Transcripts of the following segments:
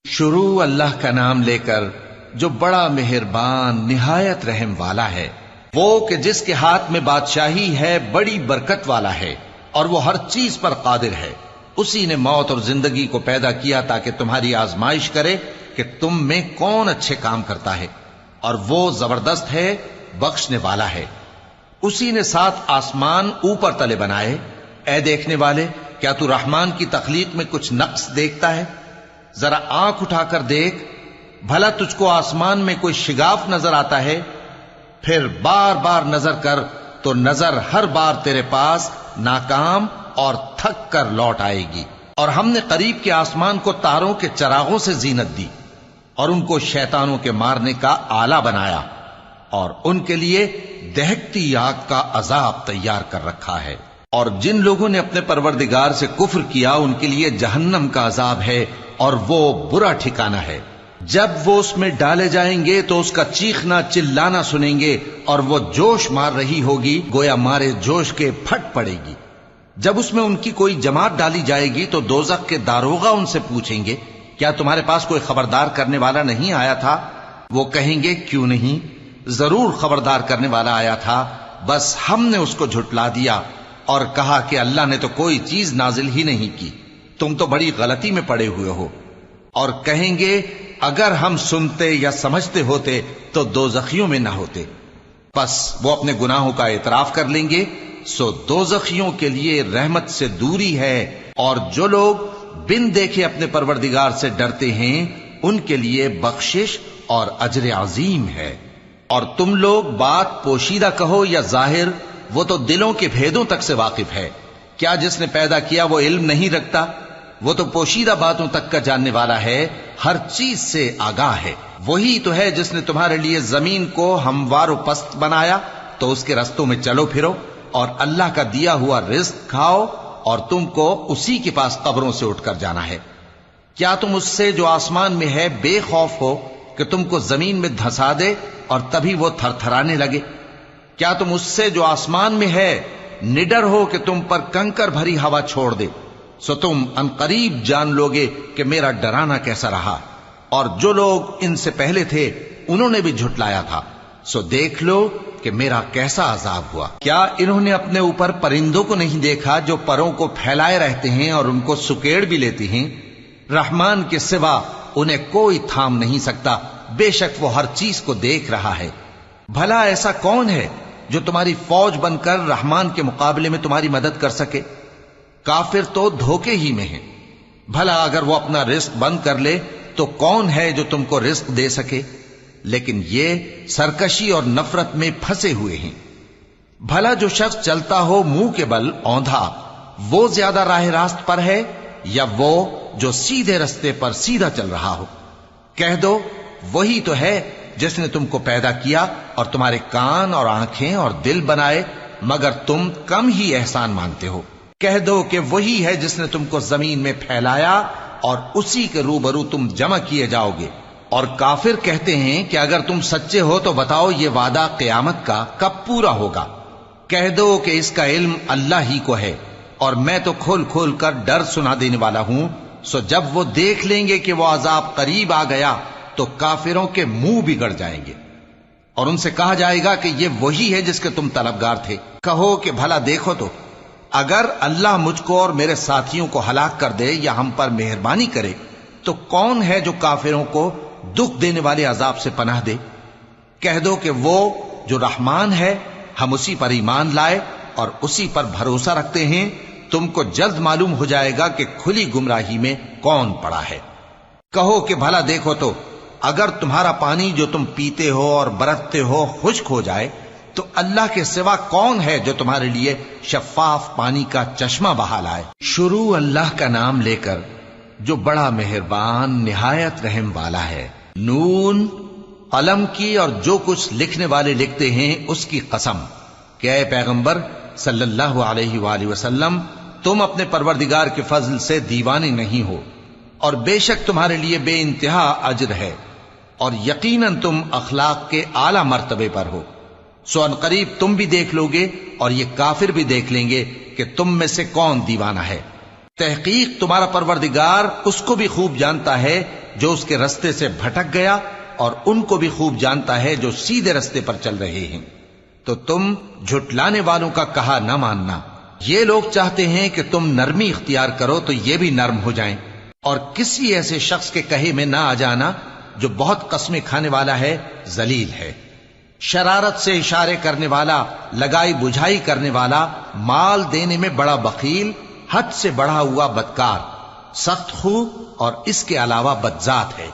شروع اللہ کا نام لے کر جو بڑا مہربان نہایت رحم والا ہے، وہ کہ جس کے ہاتھ میں بادشاہی ہے، بڑی برکت والا ہے اور وہ ہر چیز پر قادر ہے۔ اسی نے موت اور زندگی کو پیدا کیا تاکہ تمہاری آزمائش کرے کہ تم میں کون اچھے کام کرتا ہے، اور وہ زبردست ہے، بخشنے والا ہے۔ اسی نے 7 آسمان اوپر تلے بنائے۔ اے دیکھنے والے، کیا تو رحمان کی تخلیق میں کچھ نقص دیکھتا ہے؟ ذرا آنکھ اٹھا کر دیکھ، بھلا تجھ کو آسمان میں کوئی شگاف نظر آتا ہے؟ پھر بار بار نظر کر تو نظر ہر بار تیرے پاس ناکام اور تھک کر لوٹ آئے گی۔ اور ہم نے قریب کے آسمان کو تاروں کے چراغوں سے زینت دی اور ان کو شیطانوں کے مارنے کا آلہ بنایا، اور ان کے لیے دہکتی آگ کا عذاب تیار کر رکھا ہے۔ اور جن لوگوں نے اپنے پروردگار سے کفر کیا ان کے لیے جہنم کا عذاب ہے، اور وہ برا ٹھکانہ ہے۔ جب وہ اس میں ڈالے جائیں گے تو اس کا چیخنا چلانا سنیں گے، اور وہ جوش مار رہی ہوگی گویا مارے جوش کے پھٹ پڑے گی۔ جب اس میں ان کی کوئی جماعت ڈالی جائے گی تو دوزخ کے داروغہ ان سے پوچھیں گے، کیا تمہارے پاس کوئی خبردار کرنے والا نہیں آیا تھا؟ وہ کہیں گے، کیوں نہیں، ضرور خبردار کرنے والا آیا تھا، بس ہم نے اس کو جھٹلا دیا اور کہا کہ اللہ نے تو کوئی چیز نازل ہی نہیں کی، تم تو بڑی غلطی میں پڑے ہوئے ہو۔ اور کہیں گے، اگر ہم سنتے یا سمجھتے ہوتے تو دوزخیوں میں نہ ہوتے۔ پس وہ اپنے گناہوں کا اعتراف کر لیں گے، سو دوزخیوں کے لیے رحمت سے دوری ہے، اور جو لوگ بن دیکھے اپنے پروردگار سے ڈرتے ہیں ان کے لیے بخشش اور اجر عظیم ہے۔ اور تم لوگ بات پوشیدہ کہو یا ظاہر، وہ تو دلوں کے بھیدوں تک سے واقف ہے۔ کیا جس نے پیدا کیا وہ علم نہیں رکھتا؟ وہ تو پوشیدہ باتوں تک کا جاننے والا ہے، ہر چیز سے آگاہ ہے۔ وہی تو ہے جس نے تمہارے لیے زمین کو ہموار و پست بنایا، تو اس کے رستوں میں چلو پھرو اور اللہ کا دیا ہوا رزق کھاؤ، اور تم کو اسی کے پاس قبروں سے اٹھ کر جانا ہے۔ کیا تم اس سے جو آسمان میں ہے بے خوف ہو کہ تم کو زمین میں دھسا دے اور تبھی وہ تھر تھرانے لگے؟ کیا تم اس سے جو آسمان میں ہے نڈر ہو کہ تم پر کنکر بھری ہوا چھوڑ دے؟ سو تم عنقریب جان لوگے کہ میرا ڈرانا کیسا رہا۔ اور جو لوگ ان سے پہلے تھے انہوں نے بھی جھٹلایا تھا، سو دیکھ لو کہ میرا کیسا عذاب ہوا۔ کیا انہوں نے اپنے اوپر پرندوں کو نہیں دیکھا جو پروں کو پھیلائے رہتے ہیں اور ان کو سکیڑ بھی لیتے ہیں؟ رحمان کے سوا انہیں کوئی تھام نہیں سکتا، بے شک وہ ہر چیز کو دیکھ رہا ہے۔ بھلا ایسا کون ہے جو تمہاری فوج بن کر رحمان کے مقابلے میں تمہاری مدد کر سکے؟ کافر تو دھوکے ہی میں ہیں۔ بھلا اگر وہ اپنا رزق بند کر لے تو کون ہے جو تم کو رزق دے سکے؟ لیکن یہ سرکشی اور نفرت میں پھنسے ہوئے ہیں۔ بھلا جو شخص چلتا ہو منہ کے بل اوندھا، وہ زیادہ راہ راست پر ہے یا وہ جو سیدھے رستے پر سیدھا چل رہا ہو؟ کہہ دو، وہی تو ہے جس نے تم کو پیدا کیا اور تمہارے کان اور آنکھیں اور دل بنائے، مگر تم کم ہی احسان مانتے ہو۔ کہہ دو کہ وہی ہے جس نے تم کو زمین میں پھیلایا اور اسی کے روبرو تم جمع کیے جاؤ گے۔ اور کافر کہتے ہیں کہ اگر تم سچے ہو تو بتاؤ یہ وعدہ قیامت کا کب پورا ہوگا؟ کہہ دو کہ اس کا علم اللہ ہی کو ہے، اور میں تو کھول کھول کر ڈر سنا دینے والا ہوں۔ سو جب وہ دیکھ لیں گے کہ وہ عذاب قریب آ گیا تو کافروں کے منہ بگڑ جائیں گے، اور ان سے کہا جائے گا کہ یہ وہی ہے جس کے تم طلبگار تھے۔ کہو کہ بھلا دیکھو تو، اگر اللہ مجھ کو اور میرے ساتھیوں کو ہلاک کر دے یا ہم پر مہربانی کرے تو کون ہے جو کافروں کو دکھ دینے والے عذاب سے پناہ دے؟ کہہ دو کہ وہ جو رحمان ہے، ہم اسی پر ایمان لائے اور اسی پر بھروسہ رکھتے ہیں۔ تم کو جلد معلوم ہو جائے گا کہ کھلی گمراہی میں کون پڑا ہے۔ کہو کہ بھلا دیکھو تو، اگر تمہارا پانی جو تم پیتے ہو اور برتتے ہو خشک ہو جائے تو اللہ کے سوا کون ہے جو تمہارے لیے شفاف پانی کا چشمہ بہا لائے؟ شروع اللہ کا نام لے کر جو بڑا مہربان نہایت رحم والا ہے۔ نون، قلم کی اور جو کچھ لکھنے والے لکھتے ہیں اس کی قسم کہ اے پیغمبر صلی اللہ علیہ وآلہ وسلم، تم اپنے پروردگار کے فضل سے دیوانے نہیں ہو، اور بے شک تمہارے لیے بے انتہا اجر ہے، اور یقیناً تم اخلاق کے اعلی مرتبے پر ہو۔ سو ان قریب تم بھی دیکھ لو گے اور یہ کافر بھی دیکھ لیں گے کہ تم میں سے کون دیوانہ ہے۔ تحقیق تمہارا پروردگار اس کو بھی خوب جانتا ہے جو اس کے رستے سے بھٹک گیا اور ان کو بھی خوب جانتا ہے جو سیدھے رستے پر چل رہے ہیں۔ تو تم جھٹلانے والوں کا کہا نہ ماننا۔ یہ لوگ چاہتے ہیں کہ تم نرمی اختیار کرو تو یہ بھی نرم ہو جائیں، اور کسی ایسے شخص کے کہے میں نہ آ جانا جو بہت قسمیں کھانے والا ہے، ذلیل ہے، شرارت سے اشارے کرنے والا، لگائی بجھائی کرنے والا، مال دینے میں بڑا بخیل، حد سے بڑھا ہوا بدکار، سخت خو اور اس کے علاوہ بدذات ہے،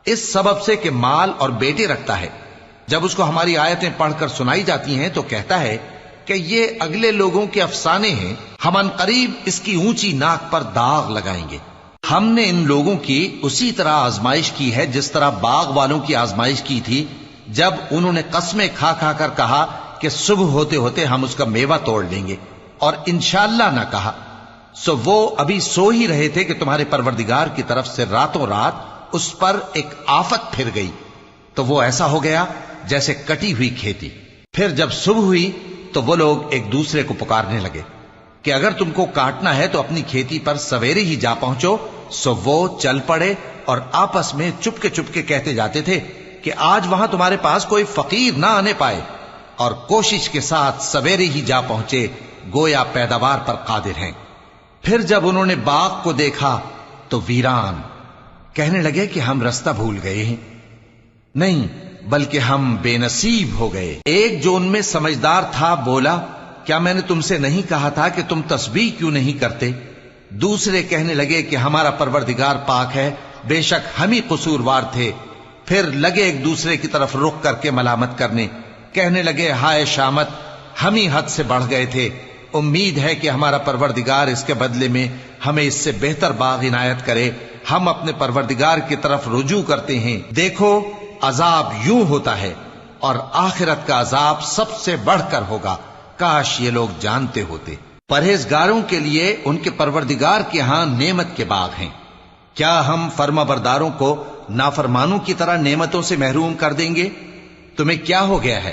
اس سبب سے کہ مال اور بیٹے رکھتا ہے۔ جب اس کو ہماری آیتیں پڑھ کر سنائی جاتی ہیں تو کہتا ہے کہ یہ اگلے لوگوں کے افسانے ہیں، ہم ان قریب اس کی اونچی ناک پر داغ لگائیں گے۔ ہم نے ان لوگوں کی اسی طرح آزمائش کی ہے جس طرح باغ والوں کی آزمائش کی تھی، جب انہوں نے قسمیں کھا کھا کر کہا کہ صبح ہوتے ہوتے ہم اس کا میوہ توڑ لیں گے، اور انشاءاللہ نہ کہا، سو وہ ابھی سو ہی رہے تھے کہ تمہارے پروردگار کی طرف سے راتوں رات اس پر ایک آفت پھر گئی، تو وہ ایسا ہو گیا جیسے کٹی ہوئی کھیتی۔ پھر جب صبح ہوئی تو وہ لوگ ایک دوسرے کو پکارنے لگے کہ اگر تم کو کاٹنا ہے تو اپنی کھیتی پر سویرے ہی جا پہنچو۔ سو وہ چل پڑے اور آپس میں چپکے کہتے جاتے تھے کہ آج وہاں تمہارے پاس کوئی فقیر نہ آنے پائے، اور کوشش کے ساتھ سویرے ہی جا پہنچے، گویا پیداوار پر قادر ہیں۔ پھر جب انہوں نے باغ کو دیکھا تو ویران، کہنے لگے کہ ہم رستہ بھول گئے ہیں، نہیں بلکہ ہم بے نصیب ہو گئے۔ ایک جو ان میں سمجھدار تھا بولا، کیا میں نے تم سے نہیں کہا تھا کہ تم تسبیح کیوں نہیں کرتے؟ دوسرے کہنے لگے کہ ہمارا پروردگار پاک ہے، بے شک ہم ہی قصوروار تھے۔ پھر لگے ایک دوسرے کی طرف رخ کر کے ملامت کرنے، کہنے لگے ہائے شامت، ہم ہی حد سے بڑھ گئے تھے، امید ہے کہ ہمارا پروردگار اس کے بدلے میں ہمیں اس سے بہتر باغ عنایت کرے، ہم اپنے پروردگار کی طرف رجوع کرتے ہیں۔ دیکھو عذاب یوں ہوتا ہے، اور آخرت کا عذاب سب سے بڑھ کر ہوگا، کاش یہ لوگ جانتے ہوتے۔ پرہیزگاروں کے لیے ان کے پروردگار کے ہاں نعمت کے باغ ہیں۔ کیا ہم فرما برداروں کو نافرمانوں کی طرح نعمتوں سے محروم کر دیں گے؟ تمہیں کیا ہو گیا ہے؟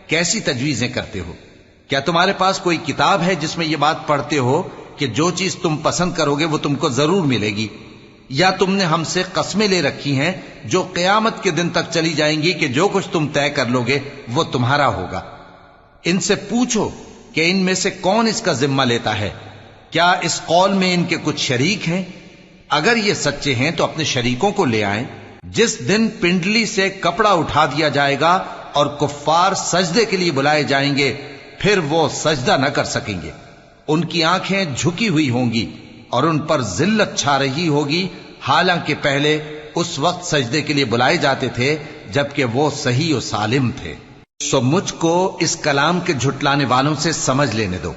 کیسی تجویزیں کرتے ہو؟ کیا تمہارے پاس کوئی کتاب ہے جس میں یہ بات پڑھتے ہو کہ جو چیز تم پسند کرو گے وہ تم کو ضرور ملے گی؟ یا تم نے ہم سے قسمیں لے رکھی ہیں جو قیامت کے دن تک چلی جائیں گی کہ جو کچھ تم طے کر لو گے وہ تمہارا ہوگا؟ ان سے پوچھو کہ ان میں سے کون اس کا ذمہ لیتا ہے؟ کیا اس قول میں ان کے کچھ شریک ہیں؟ اگر یہ سچے ہیں تو اپنے شریکوں کو لے آئیں۔ جس دن پنڈلی سے کپڑا اٹھا دیا جائے گا اور کفار سجدے کے لیے بلائے جائیں گے، پھر وہ سجدہ نہ کر سکیں گے، ان کی آنکھیں جھکی ہوئی ہوں گی اور ان پر ذلت چھا رہی ہوگی، حالانکہ پہلے اس وقت سجدے کے لیے بلائے جاتے تھے جبکہ وہ صحیح و سالم تھے۔ سو مجھ کو اس کلام کے جھٹلانے والوں سے سمجھ لینے دو،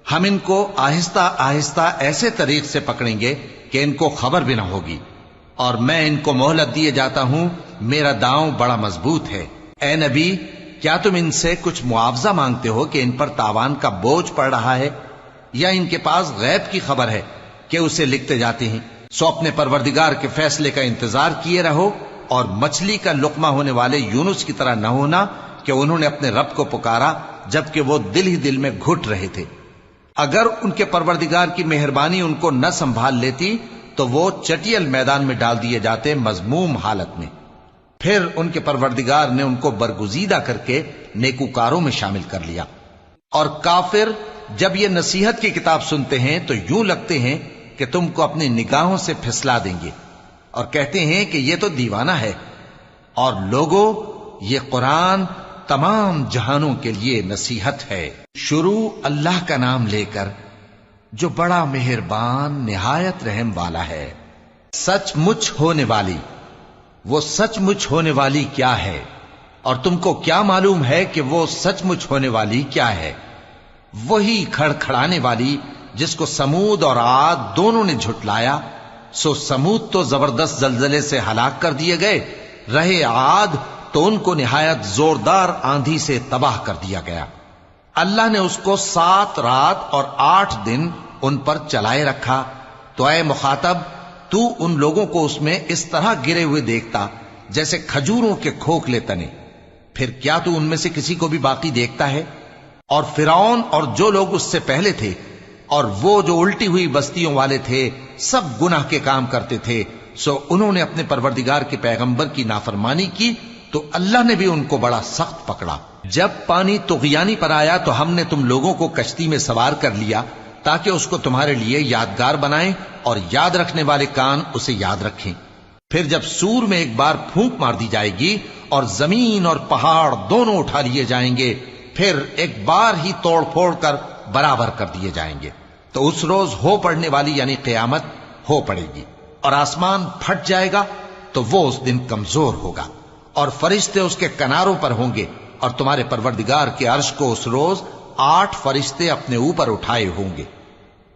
ہم ان کو آہستہ آہستہ ایسے طریق سے پکڑیں گے کہ ان کو خبر بھی نہ ہوگی، اور میں ان کو مہلت دیے جاتا ہوں، میرا داؤں بڑا مضبوط ہے۔ اے نبی، کیا تم ان سے کچھ معاوضہ مانگتے ہو کہ ان پر تاوان کا بوجھ پڑ رہا ہے، یا ان کے پاس غیب کی خبر ہے کہ اسے لکھتے جاتے ہیں؟ سو اپنے پروردگار کے فیصلے کا انتظار کیے رہو، اور مچھلی کا لقمہ ہونے والے یونس کی طرح نہ ہونا کہ انہوں نے اپنے رب کو پکارا جبکہ وہ دل ہی دل میں گھٹ رہے تھے۔ اگر ان کے پروردگار کی مہربانی ان کو نہ سنبھال لیتی تو وہ چٹیل میدان میں ڈال دیے جاتے مذموم حالت میں۔ پھر ان کے پروردگار نے ان کو برگزیدہ کر کے نیکوکاروں میں شامل کر لیا۔ اور کافر جب یہ نصیحت کی کتاب سنتے ہیں تو یوں لگتے ہیں کہ تم کو اپنی نگاہوں سے پھسلا دیں گے، اور کہتے ہیں کہ یہ تو دیوانہ ہے۔ اور لوگوں، یہ قرآن تمام جہانوں کے لیے نصیحت ہے۔ شروع اللہ کا نام لے کر جو بڑا مہربان نہایت رحم والا ہے۔ سچ مچ ہونے والی، وہ سچ مچ ہونے والی کیا ہے؟ اور تم کو کیا معلوم ہے کہ وہ سچ مچ ہونے والی کیا ہے؟ وہی کھڑکھڑانے والی جس کو سمود اور عاد دونوں نے جھٹلایا۔ سو سمود تو زبردست زلزلے سے ہلاک کر دیے گئے، رہے عاد تو ان کو نہایت زوردار آندھی سے تباہ کر دیا گیا۔ اللہ نے اس کو 7 رات اور 8 دن ان پر چلائے رکھا۔ تو اے مخاطب، تو ان لوگوں کو اس میں اس طرح گرے ہوئے دیکھتا جیسے کھجوروں کے کھوکھلے تنے، پھر کیا تو ان میں سے کسی کو بھی باقی دیکھتا ہے؟ اور فرعون اور جو لوگ اس سے پہلے تھے اور وہ جو الٹی ہوئی بستیوں والے تھے، سب گناہ کے کام کرتے تھے، سو انہوں نے اپنے پروردگار کے پیغمبر کی نافرمانی کی تو اللہ نے بھی ان کو بڑا سخت پکڑا۔ جب پانی طغیانی پر آیا تو ہم نے تم لوگوں کو کشتی میں سوار کر لیا تاکہ اس کو تمہارے لیے یادگار بنائیں اور یاد رکھنے والے کان اسے یاد رکھیں۔ پھر جب سور میں ایک بار پھونک مار دی جائے گی اور زمین اور پہاڑ دونوں اٹھا لیے جائیں گے، پھر ایک بار ہی توڑ پھوڑ کر برابر کر دیے جائیں گے، تو اس روز ہو پڑنے والی یعنی قیامت ہو پڑے گی، اور آسمان پھٹ جائے گا تو وہ اس دن کمزور ہوگا، اور فرشتے اس کے کناروں پر ہوں گے، اور تمہارے پروردگار کے عرش کو اس روز 8 فرشتے اپنے اوپر اٹھائے ہوں گے۔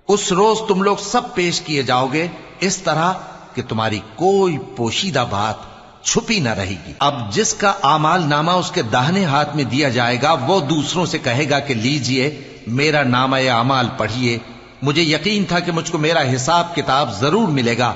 اس روز تم لوگ سب پیش کیے جاؤ گے اس طرح کہ تمہاری کوئی پوشیدہ بات چھپی نہ رہے گی۔ اب جس کا اعمال نامہ اس کے داہنے ہاتھ میں دیا جائے گا وہ دوسروں سے کہے گا کہ لیجئے میرا نامہ اعمال پڑھیے، مجھے یقین تھا کہ مجھ کو میرا حساب کتاب ضرور ملے گا۔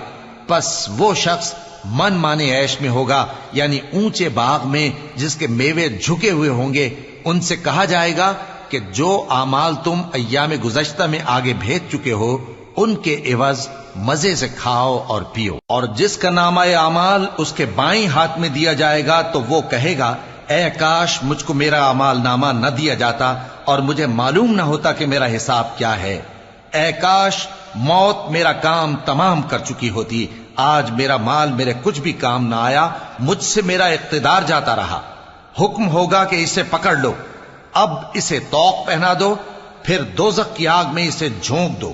پس وہ شخص من مانے عیش میں ہوگا، یعنی اونچے باغ میں جس کے میوے جھکے ہوئے ہوں گے۔ ان سے کہا جائے گا کہ جو اعمال تم ایام گزشتہ میں آگے بھیج چکے ہو ان کے عوض مزے سے کھاؤ اور پیو۔ اور جس کا نامہ اعمال اس کے بائیں ہاتھ میں دیا جائے گا تو وہ کہے گا اے کاش مجھ کو میرا اعمال نامہ نہ دیا جاتا اور مجھے معلوم نہ ہوتا کہ میرا حساب کیا ہے۔ اے کاش موت میرا کام تمام کر چکی ہوتی، آج میرا مال میرے کچھ بھی کام نہ آیا، مجھ سے میرا اقتدار جاتا رہا۔ حکم ہوگا کہ اسے پکڑ لو، اب اسے طوق پہنا دو، پھر دوزخ کی آگ میں اسے جھونک دو،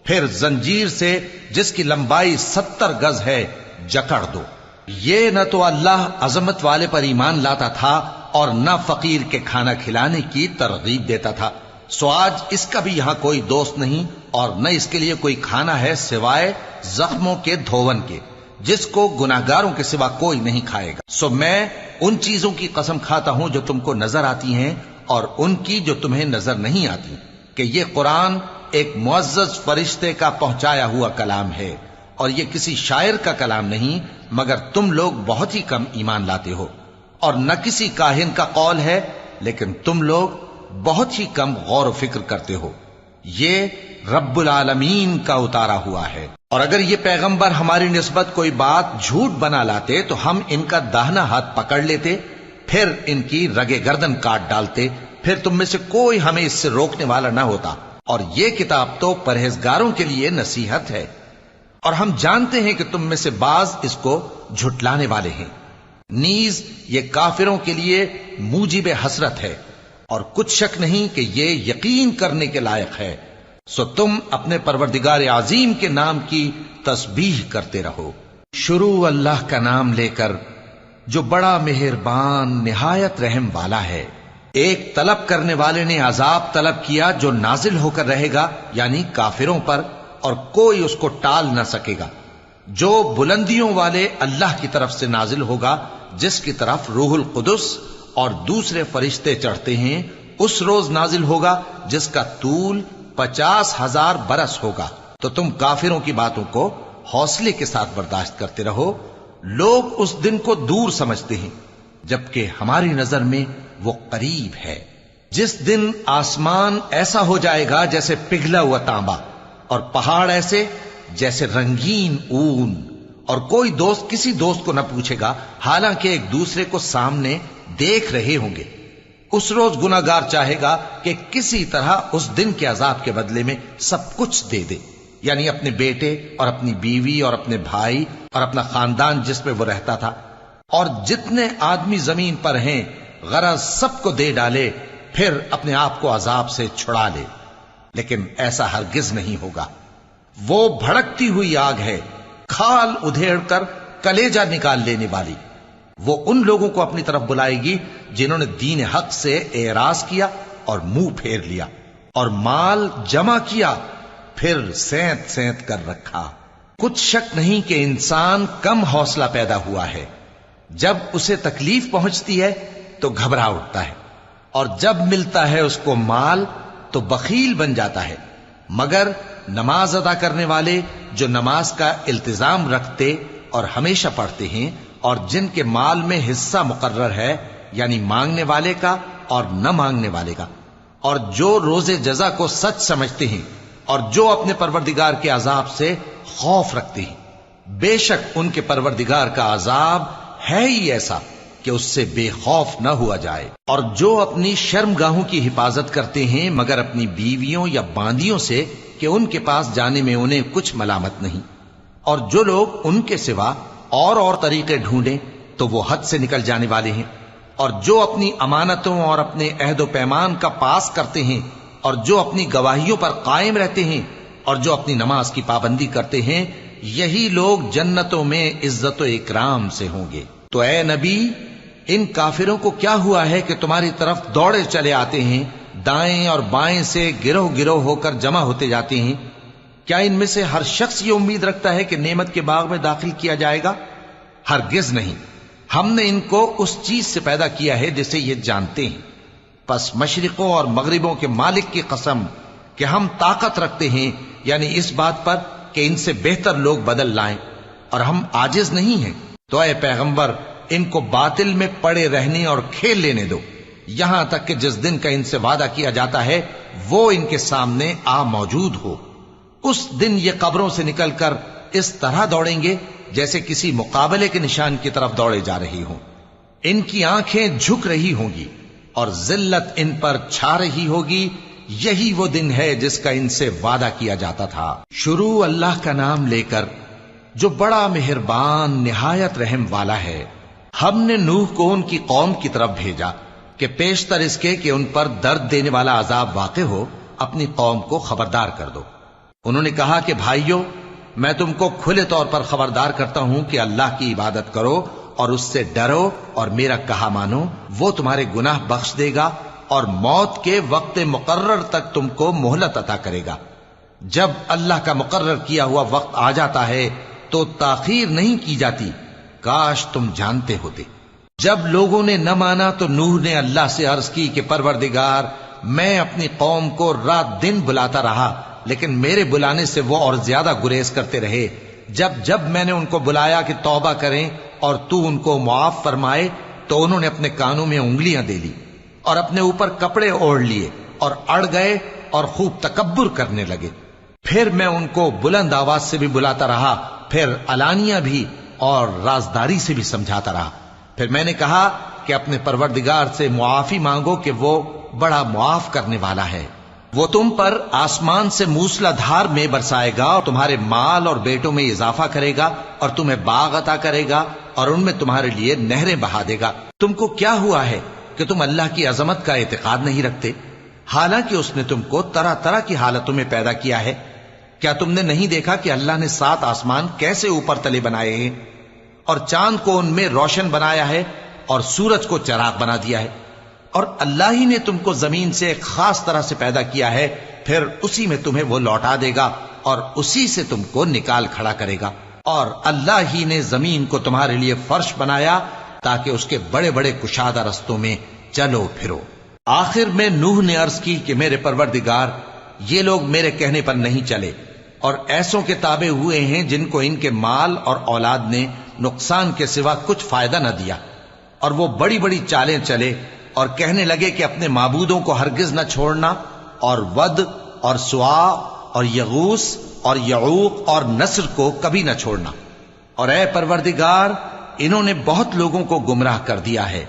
پھر زنجیر سے جس کی لمبائی 70 گز ہے جکڑ دو۔ یہ نہ تو اللہ عظمت والے پر ایمان لاتا تھا اور نہ فقیر کے کھانا کھلانے کی ترغیب دیتا تھا، سو آج اس کا بھی یہاں کوئی دوست نہیں اور نہ اس کے لیے کوئی کھانا ہے سوائے زخموں کے دھون کے، جس کو گناہگاروں کے سوا کوئی نہیں کھائے گا۔ سو میں ان چیزوں کی قسم کھاتا ہوں جو تم کو نظر آتی ہیں اور ان کی جو تمہیں نظر نہیں آتی، کہ یہ قرآن ایک معزز فرشتے کا پہنچایا ہوا کلام ہے، اور یہ کسی شاعر کا کلام نہیں، مگر تم لوگ بہت ہی کم ایمان لاتے ہو، اور نہ کسی کاہن کا قول ہے، لیکن تم لوگ بہت ہی کم غور و فکر کرتے ہو۔ یہ رب العالمین کا اتارا ہوا ہے۔ اور اگر یہ پیغمبر ہماری نسبت کوئی بات جھوٹ بنا لاتے تو ہم ان کا داہنا ہاتھ پکڑ لیتے، پھر ان کی رگے گردن کاٹ ڈالتے، پھر تم میں سے کوئی ہمیں اس سے روکنے والا نہ ہوتا۔ اور یہ کتاب تو پرہیزگاروں کے لیے نصیحت ہے، اور ہم جانتے ہیں کہ تم میں سے بعض اس کو جھٹلانے والے ہیں۔ نیز یہ کافروں کے لیے موجب حسرت ہے، اور کچھ شک نہیں کہ یہ یقین کرنے کے لائق ہے۔ سو تم اپنے پروردگار عظیم کے نام کی تسبیح کرتے رہو۔ شروع اللہ کا نام لے کر جو بڑا مہربان نہایت رحم والا ہے۔ ایک طلب کرنے والے نے عذاب طلب کیا جو نازل ہو کر رہے گا، یعنی کافروں پر، اور کوئی اس کو ٹال نہ سکے گا۔ جو بلندیوں والے اللہ کی طرف سے نازل ہوگا، جس کی طرف روح القدس اور دوسرے فرشتے چڑھتے ہیں، اس روز نازل ہوگا جس کا طول 50,000 برس ہوگا۔ تو تم کافروں کی باتوں کو حوصلے کے ساتھ برداشت کرتے رہو۔ لوگ اس دن کو دور سمجھتے ہیں، جبکہ ہماری نظر میں وہ قریب ہے۔ جس دن آسمان ایسا ہو جائے گا جیسے پگھلا ہوا تانبا، اور پہاڑ ایسے جیسے رنگین اون، اور کوئی دوست کسی دوست کو نہ پوچھے گا، حالانکہ ایک دوسرے کو سامنے دیکھ رہے ہوں گے۔ اس روز گناہگار چاہے گا کہ کسی طرح اس دن کے عذاب کے بدلے میں سب کچھ دے دے، یعنی اپنے بیٹے اور اپنی بیوی اور اپنے بھائی اور اپنا خاندان جس میں وہ رہتا تھا، اور جتنے آدمی زمین پر ہیں غرض سب کو دے ڈالے، پھر اپنے آپ کو عذاب سے چھڑا لے۔ لیکن ایسا ہرگز نہیں ہوگا۔ وہ بھڑکتی ہوئی آگ ہے، کھال ادھیڑ کر کلیجہ نکال لینے والی۔ وہ ان لوگوں کو اپنی طرف بلائے گی جنہوں نے دین حق سے اعراض کیا اور منہ پھیر لیا، اور مال جمع کیا پھر سینت سینت کر رکھا۔ کچھ شک نہیں کہ انسان کم حوصلہ پیدا ہوا ہے۔ جب اسے تکلیف پہنچتی ہے تو گھبرا اٹھتا ہے، اور جب ملتا ہے اس کو مال تو بخیل بن جاتا ہے۔ مگر نماز ادا کرنے والے جو نماز کا التزام رکھتے اور ہمیشہ پڑھتے ہیں، اور جن کے مال میں حصہ مقرر ہے، یعنی مانگنے والے کا اور نہ مانگنے والے کا، اور جو روز جزا کو سچ سمجھتے ہیں، اور جو اپنے پروردگار کے عذاب سے خوف رکھتے ہیں، بے شک ان کے پروردگار کا عذاب ہے ہی ایسا کہ اس سے بے خوف نہ ہوا جائے۔ اور جو اپنی شرمگاہوں کی حفاظت کرتے ہیں مگر اپنی بیویوں یا باندیوں سے کہ ان کے پاس جانے میں انہیں کچھ ملامت نہیں، اور جو لوگ ان کے سوا اور طریقے ڈھونڈیں تو وہ حد سے نکل جانے والے ہیں، اور جو اپنی امانتوں اور اپنے عہد و پیمان کا پاس کرتے ہیں، اور جو اپنی گواہیوں پر قائم رہتے ہیں، اور جو اپنی نماز کی پابندی کرتے ہیں، یہی لوگ جنتوں میں عزت و اکرام سے ہوں گے۔ تو اے نبی، ان کافروں کو کیا ہوا ہے کہ تمہاری طرف دوڑے چلے آتے ہیں، دائیں اور بائیں سے گروہ گروہ ہو کر جمع ہوتے جاتے ہیں؟ کیا ان میں سے ہر شخص یہ امید رکھتا ہے کہ نعمت کے باغ میں داخل کیا جائے گا؟ ہرگز نہیں۔ ہم نے ان کو اس چیز سے پیدا کیا ہے جسے یہ جانتے ہیں، پس مشرقوں اور مغربوں کے مالک کی قسم کہ ہم طاقت رکھتے ہیں، یعنی اس بات پر کہ ان سے بہتر لوگ بدل لائیں، اور ہم عاجز نہیں ہیں۔ تو اے پیغمبر، ان کو باطل میں پڑے رہنے اور کھیل لینے دو، یہاں تک کہ جس دن کا ان سے وعدہ کیا جاتا ہے وہ ان کے سامنے آ موجود ہو۔ اس دن یہ قبروں سے نکل کر اس طرح دوڑیں گے جیسے کسی مقابلے کے نشان کی طرف دوڑے جا رہی ہوں۔ ان کی آنکھیں جھک رہی ہوں گی اور ذلت ان پر چھا رہی ہوگی، یہی وہ دن ہے جس کا ان سے وعدہ کیا جاتا تھا۔ شروع اللہ کا نام لے کر جو بڑا مہربان نہایت رحم والا ہے۔ ہم نے نوح کو ان کی قوم کی طرف بھیجا کہ پیشتر اس کے کہ ان پر درد دینے والا عذاب واقع ہو اپنی قوم کو خبردار کر دو۔ انہوں نے کہا کہ بھائیو، میں تم کو کھلے طور پر خبردار کرتا ہوں کہ اللہ کی عبادت کرو اور اس سے ڈرو اور میرا کہا مانو، وہ تمہارے گناہ بخش دے گا اور موت کے وقت مقرر تک تم کو مہلت عطا کرے گا۔ جب اللہ کا مقرر کیا ہوا وقت آ جاتا ہے تو تاخیر نہیں کی جاتی، کاش تم جانتے ہوتے۔ جب لوگوں نے نہ مانا تو نوح نے اللہ سے عرض کی کہ پروردگار، میں اپنی قوم کو رات دن بلاتا رہا لیکن میرے بلانے سے وہ اور زیادہ گریز کرتے رہے۔ جب میں نے ان کو بلایا کہ توبہ کریں اور تو ان کو معاف فرمائے تو انہوں نے اپنے کانوں میں انگلیاں دے لی اور اپنے اوپر کپڑے اوڑھ لیے اور اڑ گئے اور خوب تکبر کرنے لگے۔ پھر میں ان کو بلند آواز سے بھی بلاتا رہا، پھر علانیہ بھی اور رازداری سے بھی سمجھاتا رہا۔ پھر میں نے کہا کہ اپنے پروردگار سے معافی مانگو کہ وہ بڑا معاف کرنے والا ہے۔ وہ تم پر آسمان سے موسلا دھار میں برسائے گا اور تمہارے مال اور بیٹوں میں اضافہ کرے گا اور تمہیں باغ عطا کرے گا اور ان میں تمہارے لیے نہریں بہا دے گا۔ تم کو کیا ہوا ہے کہ تم اللہ کی عظمت کا اعتقاد نہیں رکھتے، حالانکہ اس نے تم کو طرح طرح کی حالتوں میں پیدا کیا ہے؟ کیا تم نے نہیں دیکھا کہ اللہ نے 7 آسمان کیسے اوپر تلے بنائے ہیں اور چاند کو ان میں روشن بنایا ہے اور سورج کو چراغ بنا دیا ہے؟ اور اللہ ہی نے تم کو زمین سے ایک خاص طرح سے پیدا کیا ہے، پھر اسی میں تمہیں وہ لوٹا دے گا اور اسی سے تم کو نکال کھڑا کرے گا۔ اور اللہ ہی نے زمین کو تمہارے لیے فرش بنایا تاکہ اس کے بڑے بڑے کشادہ رستوں میں چلو پھرو۔ آخر میں نوح نے عرض کی کہ میرے پروردگار، یہ لوگ میرے کہنے پر نہیں چلے اور ایسوں کے تابع ہوئے ہیں جن کو ان کے مال اور اولاد نے نقصان کے سوا کچھ فائدہ نہ دیا، اور وہ بڑی بڑی چالیں چلے اور کہنے لگے کہ اپنے معبودوں کو ہرگز نہ چھوڑنا، اور ود اور سوا اور یغوس اور یعوق اور نصر کو کبھی نہ چھوڑنا۔ اور اے پروردگار، انہوں نے بہت لوگوں کو گمراہ کر دیا ہے،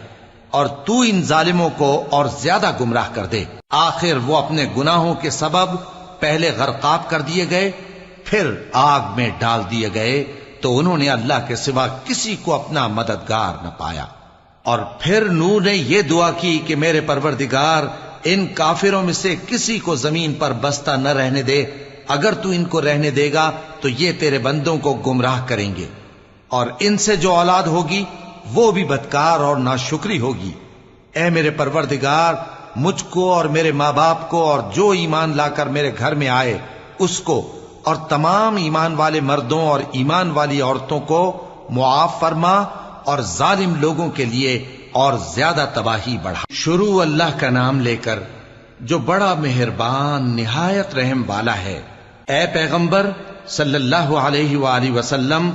اور تو ان ظالموں کو اور زیادہ گمراہ کر دے۔ آخر وہ اپنے گناہوں کے سبب پہلے غرقاب کر دیے گئے، پھر آگ میں ڈال دیے گئے، تو انہوں نے اللہ کے سوا کسی کو اپنا مددگار نہ پایا۔ اور پھر نوح نے یہ دعا کی کہ میرے پروردگار، ان کافروں میں سے کسی کو زمین پر بستہ نہ رہنے دے، اگر تو ان کو رہنے دے گا تو یہ تیرے بندوں کو گمراہ کریں گے، اور ان سے جو اولاد ہوگی وہ بھی بدکار اور ناشکری ہوگی۔ اے میرے پروردگار، مجھ کو اور میرے ماں باپ کو اور جو ایمان لا کر میرے گھر میں آئے اس کو اور تمام ایمان والے مردوں اور ایمان والی عورتوں کو معاف فرما، اور ظالم لوگوں کے لیے اور زیادہ تباہی بڑھا۔ شروع اللہ کا نام لے کر جو بڑا مہربان نہایت رحم والا ہے۔ اے پیغمبر صلی اللہ علیہ وآلہ وسلم،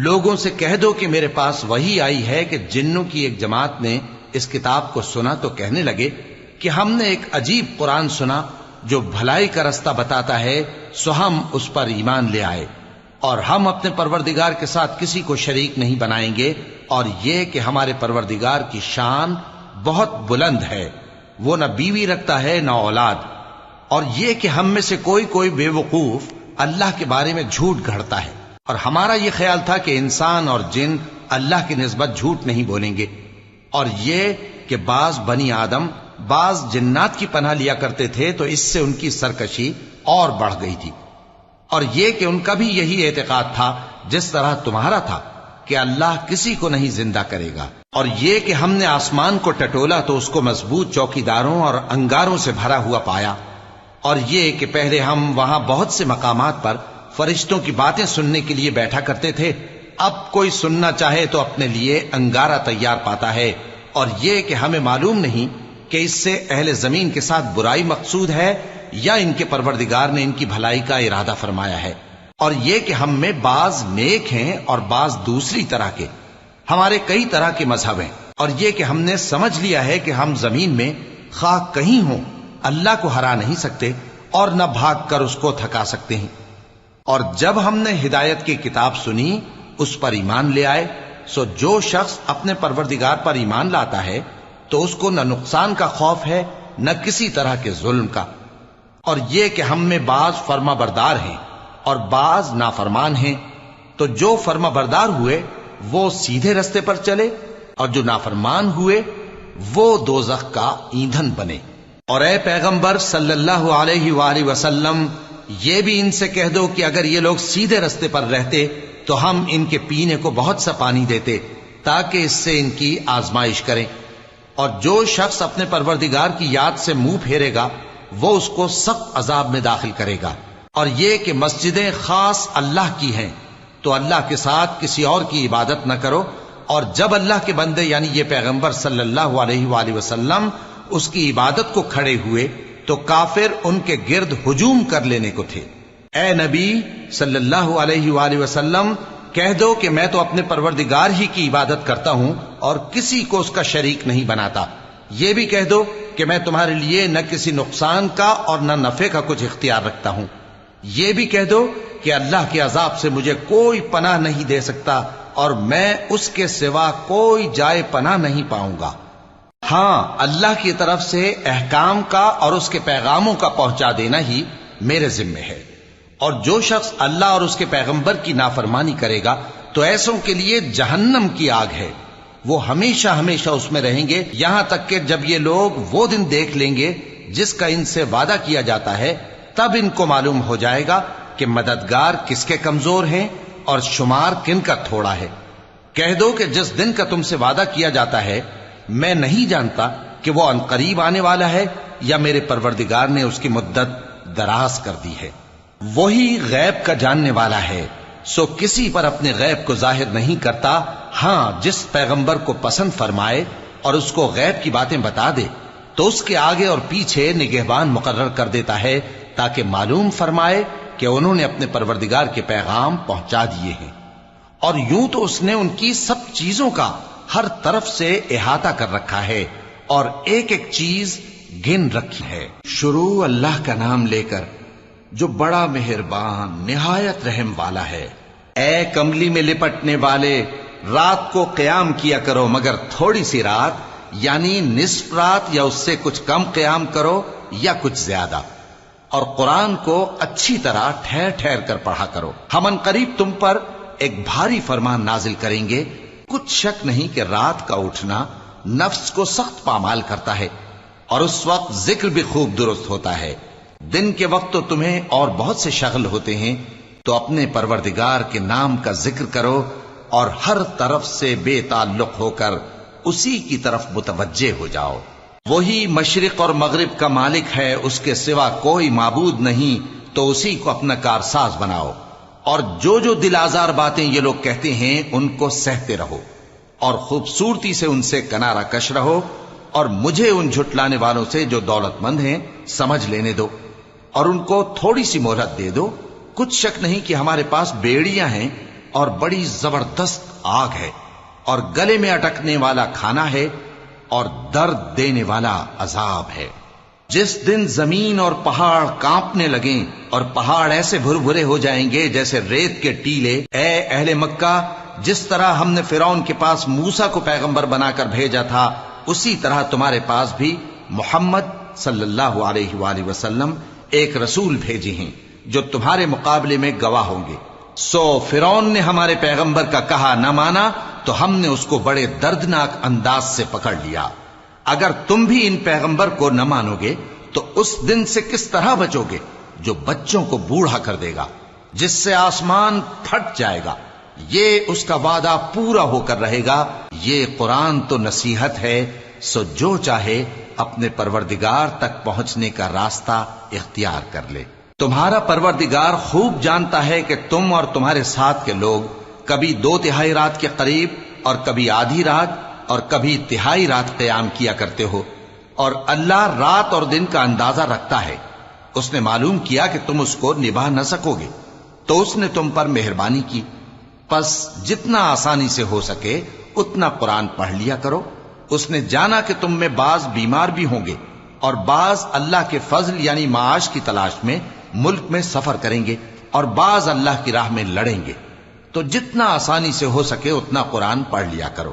لوگوں سے کہہ دو کہ میرے پاس وحی آئی ہے کہ جنوں کی ایک جماعت نے اس کتاب کو سنا تو کہنے لگے کہ ہم نے ایک عجیب قرآن سنا جو بھلائی کا رستہ بتاتا ہے، سو ہم اس پر ایمان لے آئے، اور ہم اپنے پروردگار کے ساتھ کسی کو شریک نہیں بنائیں گے، اور یہ کہ ہمارے پروردگار کی شان بہت بلند ہے، وہ نہ بیوی رکھتا ہے نہ اولاد، اور یہ کہ ہم میں سے کوئی بے وقوف اللہ کے بارے میں جھوٹ گھڑتا ہے، اور ہمارا یہ خیال تھا کہ انسان اور جن اللہ کی نسبت جھوٹ نہیں بولیں گے، اور یہ کہ بعض بنی آدم بعض جنات کی پناہ لیا کرتے تھے تو اس سے ان کی سرکشی اور بڑھ گئی تھی، اور یہ کہ ان کا بھی یہی اعتقاد تھا جس طرح تمہارا تھا کہ اللہ کسی کو نہیں زندہ کرے گا، اور یہ کہ ہم نے آسمان کو ٹٹولا تو اس کو مضبوط چوکیداروں اور انگاروں سے بھرا ہوا پایا، اور یہ کہ پہلے ہم وہاں بہت سے مقامات پر فرشتوں کی باتیں سننے کے لیے بیٹھا کرتے تھے، اب کوئی سننا چاہے تو اپنے لیے انگارہ تیار پاتا ہے، اور یہ کہ ہمیں معلوم نہیں کہ اس سے اہل زمین کے ساتھ برائی مقصود ہے یا ان کے پروردگار نے ان کی بھلائی کا ارادہ فرمایا ہے، اور یہ کہ ہم میں بعض نیک ہیں اور بعض دوسری طرح کے، ہمارے کئی طرح کے مذہب ہیں، اور یہ کہ ہم نے سمجھ لیا ہے کہ ہم زمین میں خواہ کہیں ہوں اللہ کو ہرا نہیں سکتے اور نہ بھاگ کر اس کو تھکا سکتے ہیں، اور جب ہم نے ہدایت کی کتاب سنی اس پر ایمان لے آئے، سو جو شخص اپنے پروردگار پر ایمان لاتا ہے تو اس کو نہ نقصان کا خوف ہے نہ کسی طرح کے ظلم کا، اور یہ کہ ہم میں بعض فرما بردار ہیں اور بعض نافرمان ہیں، تو جو فرما بردار ہوئے وہ سیدھے رستے پر چلے، اور جو نافرمان ہوئے وہ دوزخ کا ایندھن بنے۔ اور اے پیغمبر صلی اللہ علیہ وآلہ وسلم، یہ بھی ان سے کہہ دو کہ اگر یہ لوگ سیدھے رستے پر رہتے تو ہم ان کے پینے کو بہت سا پانی دیتے تاکہ اس سے ان کی آزمائش کریں، اور جو شخص اپنے پروردگار کی یاد سے منہ پھیرے گا وہ اس کو سخت عذاب میں داخل کرے گا، اور یہ کہ مسجدیں خاص اللہ کی ہیں تو اللہ کے ساتھ کسی اور کی عبادت نہ کرو، اور جب اللہ کے بندے یعنی یہ پیغمبر صلی اللہ علیہ وآلہ وسلم اس کی عبادت کو کھڑے ہوئے تو کافر ان کے گرد ہجوم کر لینے کو تھے۔ اے نبی صلی اللہ علیہ وآلہ وسلم، کہہ دو کہ میں تو اپنے پروردگار ہی کی عبادت کرتا ہوں اور کسی کو اس کا شریک نہیں بناتا، یہ بھی کہہ دو کہ میں تمہارے لیے نہ کسی نقصان کا اور نہ نفع کا کچھ اختیار رکھتا ہوں، یہ بھی کہہ دو کہ اللہ کے عذاب سے مجھے کوئی پناہ نہیں دے سکتا اور میں اس کے سوا کوئی جائے پناہ نہیں پاؤں گا، ہاں اللہ کی طرف سے احکام کا اور اس کے پیغاموں کا پہنچا دینا ہی میرے ذمہ ہے، اور جو شخص اللہ اور اس کے پیغمبر کی نافرمانی کرے گا تو ایسوں کے لیے جہنم کی آگ ہے، وہ ہمیشہ ہمیشہ اس میں رہیں گے، یہاں تک کہ جب یہ لوگ وہ دن دیکھ لیں گے جس کا ان سے وعدہ کیا جاتا ہے، تب ان کو معلوم ہو جائے گا کہ مددگار کس کے کمزور ہیں اور شمار کن کا تھوڑا ہے۔ کہہ دو کہ جس دن کا تم سے وعدہ کیا جاتا ہے میں نہیں جانتا کہ وہ عنقریب آنے والا ہے یا میرے پروردگار نے اس کی مدت دراز کر دی ہے۔ وہی غیب کا جاننے والا ہے، سو کسی پر اپنے غیب کو ظاہر نہیں کرتا، ہاں جس پیغمبر کو پسند فرمائے اور اس کو غیب کی باتیں بتا دے تو اس کے آگے اور پیچھے نگہبان مقرر کر دیتا ہے تاکہ معلوم فرمائے کہ انہوں نے اپنے پروردگار کے پیغام پہنچا دیے ہیں، اور یوں تو اس نے ان کی سب چیزوں کا ہر طرف سے احاطہ کر رکھا ہے اور ایک ایک چیز گن رکھی ہے۔ شروع اللہ کا نام لے کر جو بڑا مہربان نہایت رحم والا ہے۔ اے کملی میں لپٹنے والے، رات کو قیام کیا کرو مگر تھوڑی سی رات، یعنی نصف رات یا اس سے کچھ کم قیام کرو یا کچھ زیادہ، اور قرآن کو اچھی طرح ٹھہر ٹھہر کر پڑھا کرو، ہم عنقریب تم پر ایک بھاری فرمان نازل کریں گے۔ کچھ شک نہیں کہ رات کا اٹھنا نفس کو سخت پامال کرتا ہے اور اس وقت ذکر بھی خوب درست ہوتا ہے، دن کے وقت تو تمہیں اور بہت سے شغل ہوتے ہیں، تو اپنے پروردگار کے نام کا ذکر کرو اور ہر طرف سے بے تعلق ہو کر اسی کی طرف متوجہ ہو جاؤ۔ وہی مشرق اور مغرب کا مالک ہے، اس کے سوا کوئی معبود نہیں، تو اسی کو اپنا کارساز بناؤ، اور جو دل آزار باتیں یہ لوگ کہتے ہیں ان کو سہتے رہو اور خوبصورتی سے ان سے کنارہ کش رہو، اور مجھے ان جھٹلانے والوں سے جو دولت مند ہیں سمجھ لینے دو اور ان کو تھوڑی سی مہلت دے دو۔ کچھ شک نہیں کہ ہمارے پاس بیڑیاں ہیں اور بڑی زبردست آگ ہے، اور گلے میں اٹکنے والا کھانا ہے اور درد دینے والا عذاب ہے۔ جس دن زمین اور پہاڑ کانپنے لگیں اور پہاڑ ایسے بھربھرے ہو جائیں گے جیسے ریت کے ٹیلے، اے اہل مکہ، جس طرح ہم نے فرعون کے پاس موسیٰ کو پیغمبر بنا کر بھیجا تھا، اسی طرح تمہارے پاس بھی محمد صلی اللہ علیہ وآلہ وسلم ایک رسول بھیجے ہیں جو تمہارے مقابلے میں گواہ ہوں گے۔ سو فرعون نے ہمارے پیغمبر کا کہا نہ مانا تو ہم نے اس کو بڑے دردناک انداز سے پکڑ لیا۔ اگر تم بھی ان پیغمبر کو نہ مانو گے تو اس دن سے کس طرح بچو گے جو بچوں کو بوڑھا کر دے گا، جس سے آسمان پھٹ جائے گا۔ یہ اس کا وعدہ پورا ہو کر رہے گا۔ یہ قرآن تو نصیحت ہے، سو جو چاہے اپنے پروردگار تک پہنچنے کا راستہ اختیار کر لے۔ تمہارا پروردگار خوب جانتا ہے کہ تم اور تمہارے ساتھ کے لوگ کبھی 2/3 رات کے قریب اور کبھی آدھی رات اور کبھی تہائی رات قیام کیا کرتے ہو، اور اللہ رات اور دن کا اندازہ رکھتا ہے۔ اس نے معلوم کیا کہ تم اس کو نبھا نہ سکو گے تو اس نے تم پر مہربانی کی، پس جتنا آسانی سے ہو سکے اتنا قرآن پڑھ لیا کرو۔ اس نے جانا کہ تم میں بعض بیمار بھی ہوں گے اور بعض اللہ کے فضل یعنی معاش کی تلاش میں ملک میں سفر کریں گے اور بعض اللہ کی راہ میں لڑیں گے، تو جتنا آسانی سے ہو سکے اتنا قرآن پڑھ لیا کرو،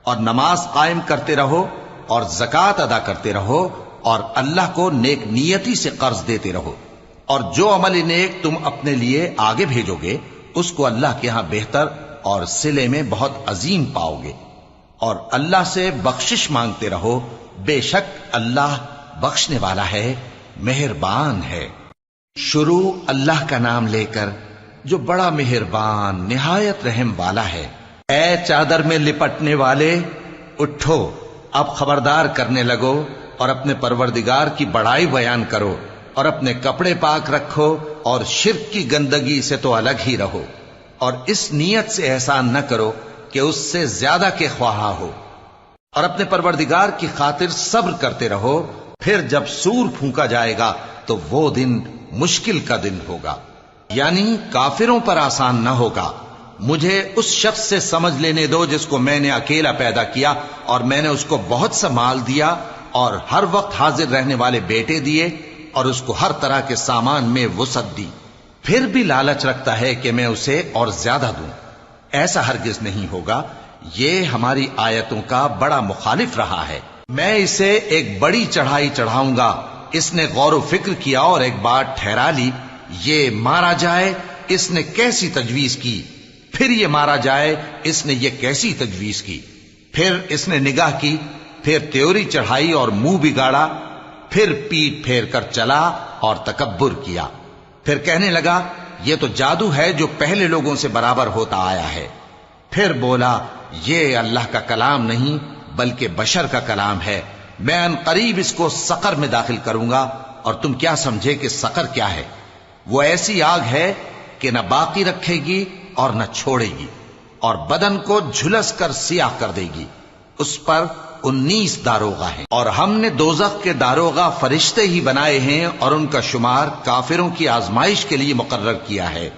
اور نماز قائم کرتے رہو اور زکوٰۃ ادا کرتے رہو اور اللہ کو نیک نیتی سے قرض دیتے رہو، اور جو عمل نیک تم اپنے لیے آگے بھیجو گے اس کو اللہ کے ہاں بہتر اور صلے میں بہت عظیم پاؤ گے، اور اللہ سے بخشش مانگتے رہو، بے شک اللہ بخشنے والا ہے، مہربان ہے۔ شروع اللہ کا نام لے کر جو بڑا مہربان نہایت رحم والا ہے۔ اے چادر میں لپٹنے والے، اٹھو، اب خبردار کرنے لگو اور اپنے پروردگار کی بڑائی بیان کرو، اور اپنے کپڑے پاک رکھو اور شرک کی گندگی سے تو الگ ہی رہو، اور اس نیت سے احسان نہ کرو کہ اس سے زیادہ کے خواہاں ہو، اور اپنے پروردگار کی خاطر صبر کرتے رہو۔ پھر جب سور پھونکا جائے گا تو وہ دن مشکل کا دن ہوگا، یعنی کافروں پر آسان نہ ہوگا۔ مجھے اس شخص سے سمجھ لینے دو جس کو میں نے اکیلا پیدا کیا اور میں نے اس کو بہت سا مال دیا اور ہر وقت حاضر رہنے والے بیٹے دیے اور اس کو ہر طرح کے سامان میں وسعت دی، پھر بھی لالچ رکھتا ہے کہ میں اسے اور زیادہ دوں۔ ایسا ہرگز نہیں ہوگا، یہ ہماری آیتوں کا بڑا مخالف رہا ہے۔ میں اسے ایک بڑی چڑھائی چڑھاؤں گا۔ اس نے غور و فکر کیا اور ایک بات ٹھہرا لی، یہ مارا جائے، اس نے کیسی تجویز کی، پھر یہ مارا جائے، اس نے یہ کیسی تجویز کی، پھر اس نے نگاہ کی، پھر تیوری چڑھائی اور منہ بگاڑا، پھر پیٹ پھیر کر چلا اور تکبر کیا، پھر کہنے لگا یہ تو جادو ہے جو پہلے لوگوں سے برابر ہوتا آیا ہے، پھر بولا یہ اللہ کا کلام نہیں بلکہ بشر کا کلام ہے، میں ان قریب اس کو سقر میں داخل کروں گا، اور تم کیا سمجھے کہ سقر کیا ہے؟ وہ ایسی آگ ہے کہ نہ باقی رکھے گی اور نہ چھوڑے گی، اور بدن کو جھلس کر سیاہ کر دے گی۔ اس پر 19 داروغہ ہیں، اور ہم نے دوزخ کے داروغہ فرشتے ہی بنائے ہیں، اور ان کا شمار کافروں کی آزمائش کے لیے مقرر کیا ہے،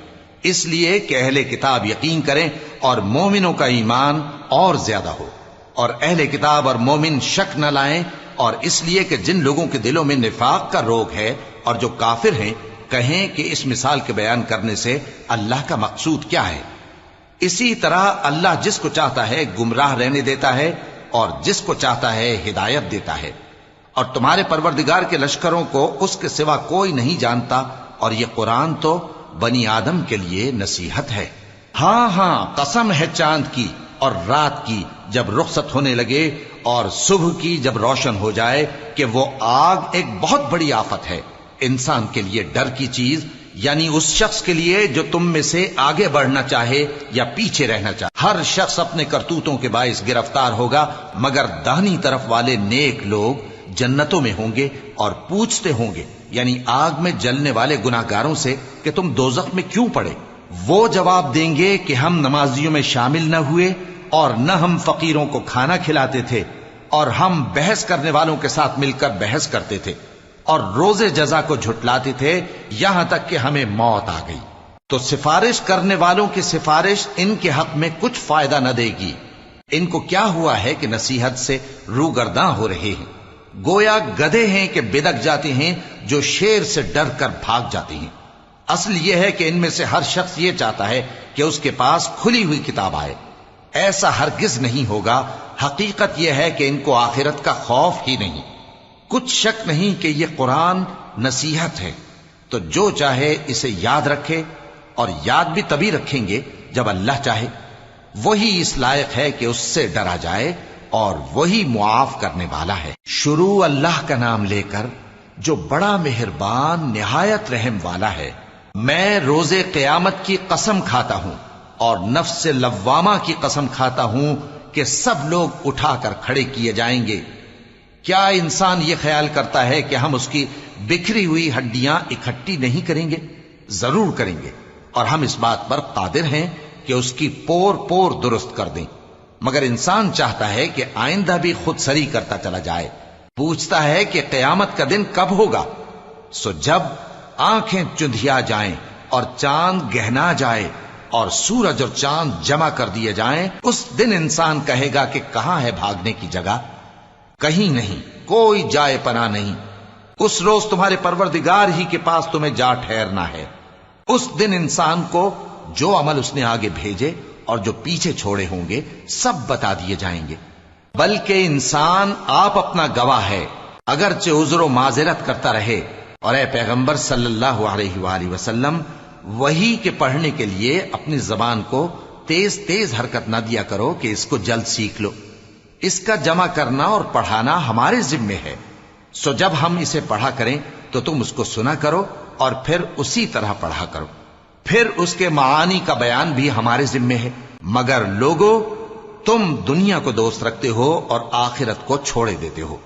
اس لیے کہ اہل کتاب یقین کریں اور مومنوں کا ایمان اور زیادہ ہو، اور اہل کتاب اور مومن شک نہ لائیں، اور اس لیے کہ جن لوگوں کے دلوں میں نفاق کا روگ ہے اور جو کافر ہیں کہیں کہ اس مثال کے بیان کرنے سے اللہ کا مقصود کیا ہے۔ اسی طرح اللہ جس کو چاہتا ہے گمراہ رہنے دیتا ہے اور جس کو چاہتا ہے ہدایت دیتا ہے، اور تمہارے پروردگار کے لشکروں کو اس کے سوا کوئی نہیں جانتا، اور یہ قرآن تو بنی آدم کے لیے نصیحت ہے۔ ہاں ہاں، قسم ہے چاند کی اور رات کی جب رخصت ہونے لگے، اور صبح کی جب روشن ہو جائے، کہ وہ آگ ایک بہت بڑی آفت ہے، انسان کے لیے ڈر کی چیز، یعنی اس شخص کے لیے جو تم میں سے آگے بڑھنا چاہے یا پیچھے رہنا چاہے۔ ہر شخص اپنے کرتوتوں کے باعث گرفتار ہوگا، مگر داہنی طرف والے نیک لوگ جنتوں میں ہوں گے اور پوچھتے ہوں گے، یعنی آگ میں جلنے والے گناہگاروں سے کہ تم دوزخ میں کیوں پڑے؟ وہ جواب دیں گے کہ ہم نمازیوں میں شامل نہ ہوئے، اور نہ ہم فقیروں کو کھانا کھلاتے تھے، اور ہم بحث کرنے والوں کے ساتھ مل کر بحث کرتے تھے، اور روز جزا کو جھٹلاتے تھے، یہاں تک کہ ہمیں موت آ گئی۔ تو سفارش کرنے والوں کی سفارش ان کے حق میں کچھ فائدہ نہ دے گی۔ ان کو کیا ہوا ہے کہ نصیحت سے روگرداں ہو رہے ہیں؟ گویا گدھے ہیں کہ بدک جاتے ہیں جو شیر سے ڈر کر بھاگ جاتے ہیں۔ اصل یہ ہے کہ ان میں سے ہر شخص یہ چاہتا ہے کہ اس کے پاس کھلی ہوئی کتاب آئے۔ ایسا ہرگز نہیں ہوگا۔ حقیقت یہ ہے کہ ان کو آخرت کا خوف ہی نہیں۔ کچھ شک نہیں کہ یہ قرآن نصیحت ہے، تو جو چاہے اسے یاد رکھے، اور یاد بھی تبھی رکھیں گے جب اللہ چاہے۔ وہی اس لائق ہے کہ اس سے ڈرا جائے، اور وہی معاف کرنے والا ہے۔ شروع اللہ کا نام لے کر جو بڑا مہربان نہایت رحم والا ہے۔ میں روز قیامت کی قسم کھاتا ہوں اور نفس لوامہ کی قسم کھاتا ہوں کہ سب لوگ اٹھا کر کھڑے کیے جائیں گے۔ کیا انسان یہ خیال کرتا ہے کہ ہم اس کی بکھری ہوئی ہڈیاں اکٹھی نہیں کریں گے؟ ضرور کریں گے، اور ہم اس بات پر قادر ہیں کہ اس کی پور پور درست کر دیں۔ مگر انسان چاہتا ہے کہ آئندہ بھی خود سری کرتا چلا جائے۔ پوچھتا ہے کہ قیامت کا دن کب ہوگا؟ سو جب آنکھیں چندھیا جائیں اور چاند گہنا جائے اور سورج اور چاند جمع کر دیے جائیں، اس دن انسان کہے گا کہ کہاں ہے بھاگنے کی جگہ؟ کہیں نہیں، کوئی جائے پناہ نہیں۔ اس روز تمہارے پروردگار ہی کے پاس تمہیں جا ٹھہرنا ہے۔ اس دن انسان کو جو عمل اس نے آگے بھیجے اور جو پیچھے چھوڑے ہوں گے سب بتا دیے جائیں گے۔ بلکہ انسان آپ اپنا گواہ ہے، اگرچہ عذر و معذرت کرتا رہے۔ اور اے پیغمبر صلی اللہ علیہ وآلہ وسلم، وحی کے پڑھنے کے لیے اپنی زبان کو تیز تیز حرکت نہ دیا کرو کہ اس کو جلد سیکھ لو۔ اس کا جمع کرنا اور پڑھانا ہمارے ذمے ہے۔ سو جب ہم اسے پڑھا کریں تو تم اس کو سنا کرو اور پھر اسی طرح پڑھا کرو۔ پھر اس کے معانی کا بیان بھی ہمارے ذمے ہے۔ مگر لوگو، تم دنیا کو دوست رکھتے ہو اور آخرت کو چھوڑے دیتے ہو۔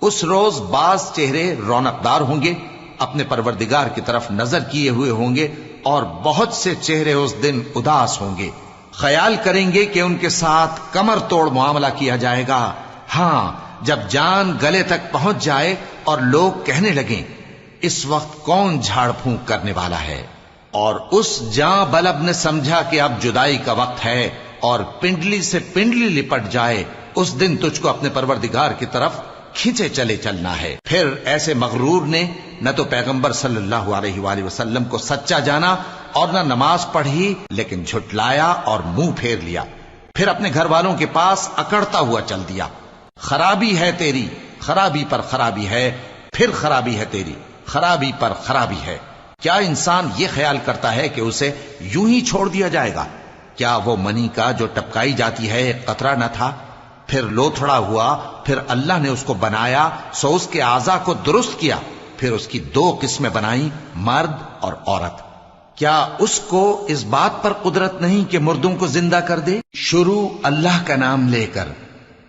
اس روز بعض چہرے رونقدار ہوں گے، اپنے پروردگار کی طرف نظر کیے ہوئے ہوں گے، اور بہت سے چہرے اس دن اداس ہوں گے، خیال کریں گے کہ ان کے ساتھ کمر توڑ معاملہ کیا جائے گا۔ ہاں، جب جان گلے تک پہنچ جائے اور لوگ کہنے لگیں اس وقت کون جھاڑ پھونک کرنے والا ہے، اور اس جاں بلب نے سمجھا کہ اب جدائی کا وقت ہے اور پنڈلی سے پنڈلی لپٹ جائے، اس دن تجھ کو اپنے پروردگار کی طرف کھینچے چلے چلنا ہے۔ پھر ایسے مغرور نے نہ تو پیغمبر صلی اللہ علیہ وآلہ وسلم کو سچا جانا اور نہ نماز پڑھی، لیکن جھٹلایا اور منہ پھیر لیا۔ پھر اپنے گھر والوں کے پاس اکڑتا ہوا چل دیا۔ خرابی ہے تیری، خرابی پر خرابی ہے، پھر خرابی ہے تیری، خرابی پر خرابی ہے۔ کیا انسان یہ خیال کرتا ہے کہ اسے یوں ہی چھوڑ دیا جائے گا؟ کیا وہ منی کا جو ٹپکائی جاتی ہے ایک قطرہ نہ تھا، پھر لوتھڑا ہوا، پھر اللہ نے اس کو بنایا، سو اس کے اعضاء کو درست کیا، پھر اس کی دو قسمیں بنائیں، مرد اور عورت۔ کیا اس کو اس بات پر قدرت نہیں کہ مردوں کو زندہ کر دے؟ شروع اللہ کا نام لے کر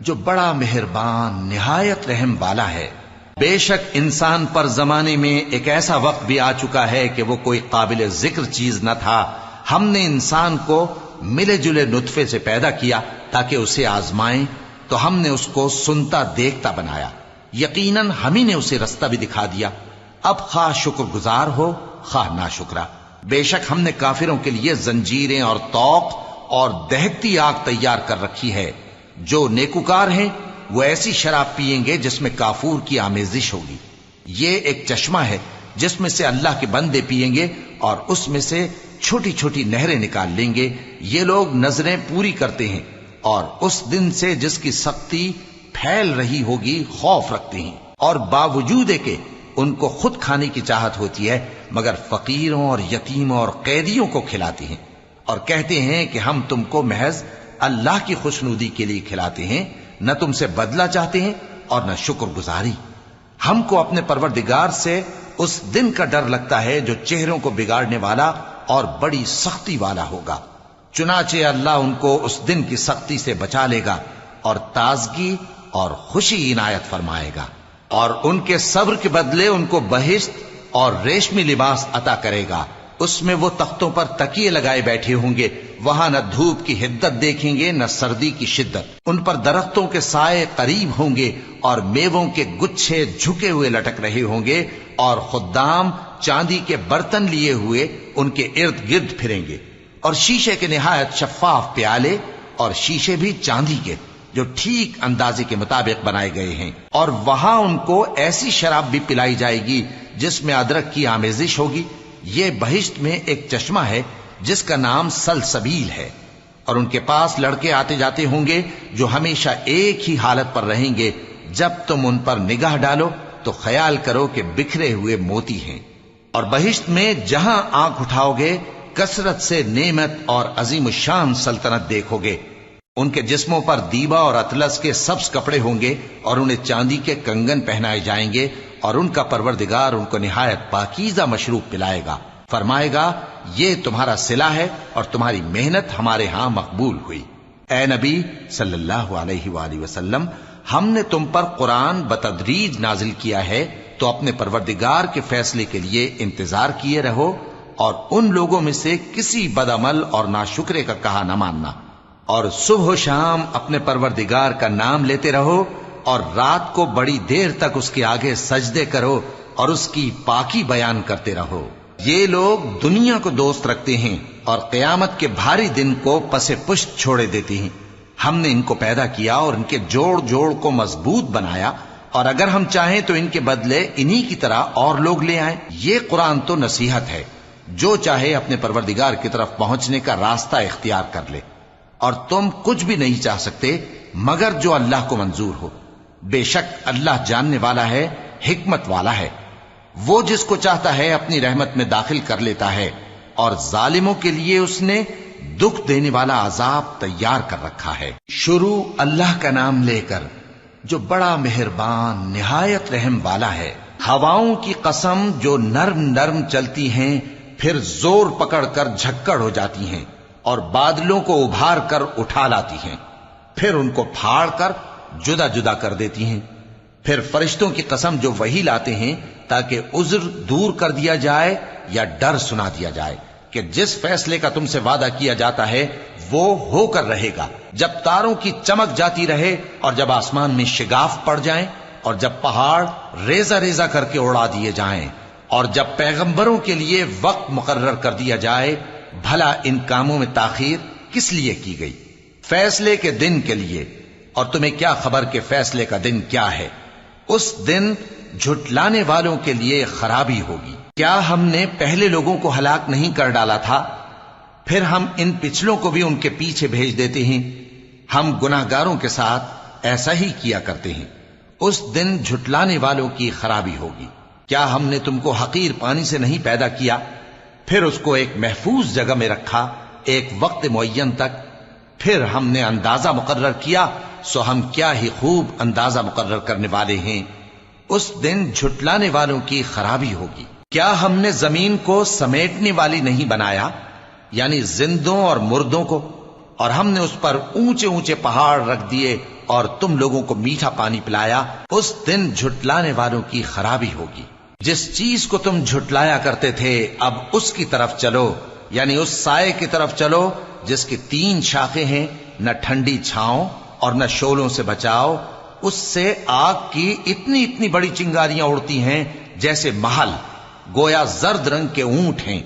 جو بڑا مہربان نہایت رحم والا ہے۔ بے شک انسان پر زمانے میں ایک ایسا وقت بھی آ چکا ہے کہ وہ کوئی قابل ذکر چیز نہ تھا۔ ہم نے انسان کو ملے جلے نطفے سے پیدا کیا تاکہ اسے آزمائیں، تو ہم نے اس کو سنتا دیکھتا بنایا، یقیناً ہم ہی نے اسے رستہ بھی دکھا دیا۔ اب خواہ شکر گزار ہو خواہ ناشکرا۔ بے شک ہم نے کافروں کے لیے زنجیریں اور طوق اور دہکتی آگ تیار کر رکھی ہے۔ جو نیکوکار ہیں وہ ایسی شراب پیئیں گے جس میں کافور کی آمیزش ہوگی۔ یہ ایک چشمہ ہے جس میں سے اللہ کے بندے پیئیں گے، اور اس میں سے چھوٹی چھوٹی نہریں نکال لیں گے۔ یہ لوگ نظریں پوری کرتے ہیں اور اس دن سے جس کی سختی پھیل رہی ہوگی خوف رکھتے ہیں، اور باوجود کہ ان کو خود کھانے کی چاہت ہوتی ہے مگر فقیروں اور یتیموں اور قیدیوں کو کھلاتے ہیں، اور کہتے ہیں کہ ہم تم کو محض اللہ کی خوشنودی کے لیے کھلاتے ہیں، نہ تم سے بدلہ چاہتے ہیں اور نہ شکر گزاری۔ ہم کو اپنے پروردگار سے اس دن کا ڈر لگتا ہے جو چہروں کو بگاڑنے والا اور بڑی سختی والا ہوگا۔ چنانچہ اللہ ان کو اس دن کی سختی سے بچا لے گا اور تازگی اور خوشی عنایت فرمائے گا، اور ان کے صبر کے بدلے ان کو بہشت اور ریشمی لباس عطا کرے گا۔ اس میں وہ تختوں پر تکیے لگائے بیٹھے ہوں گے، وہاں نہ دھوپ کی حدت دیکھیں گے نہ سردی کی شدت۔ ان پر درختوں کے سائے قریب ہوں گے اور میووں کے گچھے جھکے ہوئے لٹک رہے ہوں گے، اور خدام چاندی کے برتن لیے ہوئے ان کے ارد گرد پھریں گے، اور شیشے کے نہایت شفاف پیالے اور شیشے بھی چاندی کے، جو ٹھیک اندازے کے مطابق بنائے گئے ہیں، اور وہاں ان کو ایسی شراب بھی پلائی جائے گی جس میں ادرک کی آمیزش ہوگی۔ یہ بہشت میں ایک چشمہ ہے جس کا نام سلسبیل ہے، اور ان کے پاس لڑکے آتے جاتے ہوں گے جو ہمیشہ ایک ہی حالت پر رہیں گے۔ جب تم ان پر نگاہ ڈالو تو خیال کرو کہ بکھرے ہوئے موتی ہیں، اور بہشت میں جہاں آنکھ اٹھاؤ گے کثرت سے نعمت اور عظیم الشان سلطنت دیکھو گے۔ ان کے جسموں پر دیبا اور اطلس کے سبز کپڑے ہوں گے، اور انہیں چاندی کے کنگن پہنائے جائیں گے، اور ان کا پروردگار ان کو نہایت پاکیزہ مشروب پلائے گا، فرمائے گا یہ تمہارا صلہ ہے اور تمہاری محنت ہمارے ہاں مقبول ہوئی۔ اے نبی صلی اللہ علیہ وآلہ وسلم، ہم نے تم پر قرآن بتدریج نازل کیا ہے، تو اپنے پروردگار کے فیصلے کے لیے انتظار کیے رہو، اور ان لوگوں میں سے کسی بدعمل اور ناشکرے کا کہا نہ ماننا، اور صبح و شام اپنے پروردگار کا نام لیتے رہو، اور رات کو بڑی دیر تک اس کے آگے سجدے کرو اور اس کی پاکی بیان کرتے رہو۔ یہ لوگ دنیا کو دوست رکھتے ہیں اور قیامت کے بھاری دن کو پس پشت چھوڑے دیتے ہیں۔ ہم نے ان کو پیدا کیا اور ان کے جوڑ جوڑ کو مضبوط بنایا، اور اگر ہم چاہیں تو ان کے بدلے انہی کی طرح اور لوگ لے آئیں۔ یہ قرآن تو نصیحت ہے، جو چاہے اپنے پروردگار کی طرف پہنچنے کا راستہ اختیار کر لے، اور تم کچھ بھی نہیں چاہ سکتے مگر جو اللہ کو منظور ہو۔ بے شک اللہ جاننے والا ہے، حکمت والا ہے۔ وہ جس کو چاہتا ہے اپنی رحمت میں داخل کر لیتا ہے، اور ظالموں کے لیے اس نے دکھ دینے والا عذاب تیار کر رکھا ہے۔ شروع اللہ کا نام لے کر جو بڑا مہربان نہایت رحم والا ہے۔ ہواؤں کی قسم جو نرم نرم چلتی ہیں پھر زور پکڑ کر جھکڑ ہو جاتی ہیں، اور بادلوں کو ابھار کر اٹھا لاتی ہیں، پھر ان کو پھاڑ کر جدا جدا کر دیتی ہیں۔ پھر فرشتوں کی قسم جو وحی لاتے ہیں تاکہ عذر دور کر دیا جائے یا ڈر سنا دیا جائے کہ جس فیصلے کا تم سے وعدہ کیا جاتا ہے وہ ہو کر رہے گا، جب تاروں کی چمک جاتی رہے، اور جب آسمان میں شگاف پڑ جائیں، اور جب پہاڑ ریزہ ریزہ کر کے اڑا دیے جائیں، اور جب پیغمبروں کے لیے وقت مقرر کر دیا جائے۔ بھلا ان کاموں میں تاخیر کس لیے کی گئی؟ فیصلے کے دن کے لیے، اور تمہیں کیا خبر کہ فیصلے کا دن کیا ہے؟ اس دن جھٹلانے والوں کے لیے خرابی ہوگی۔ کیا ہم نے پہلے لوگوں کو ہلاک نہیں کر ڈالا تھا؟ پھر ہم ان پچھلوں کو بھی ان کے پیچھے بھیج دیتے ہیں۔ ہم گناہگاروں کے ساتھ ایسا ہی کیا کرتے ہیں۔ اس دن جھٹلانے والوں کی خرابی ہوگی۔ کیا ہم نے تم کو حقیر پانی سے نہیں پیدا کیا، پھر اس کو ایک محفوظ جگہ میں رکھا ایک وقت معین تک، پھر ہم نے اندازہ مقرر کیا، سو ہم کیا ہی خوب اندازہ مقرر کرنے والے ہیں۔ اس دن جھٹلانے والوں کی خرابی ہوگی۔ کیا ہم نے زمین کو سمیٹنے والی نہیں بنایا، یعنی زندوں اور مردوں کو، اور ہم نے اس پر اونچے اونچے پہاڑ رکھ دیے اور تم لوگوں کو میٹھا پانی پلایا۔ اس دن جھٹلانے والوں کی خرابی ہوگی۔ جس چیز کو تم جھٹلایا کرتے تھے اب اس کی طرف چلو، یعنی اس سائے کی طرف چلو جس کی 3 شاخیں ہیں، نہ ٹھنڈی چھاؤں اور نہ شعلوں سے بچاؤ۔ اس سے آگ کی اتنی اتنی بڑی چنگاریاں اڑتی ہیں جیسے محل، گویا زرد رنگ کے اونٹ ہیں۔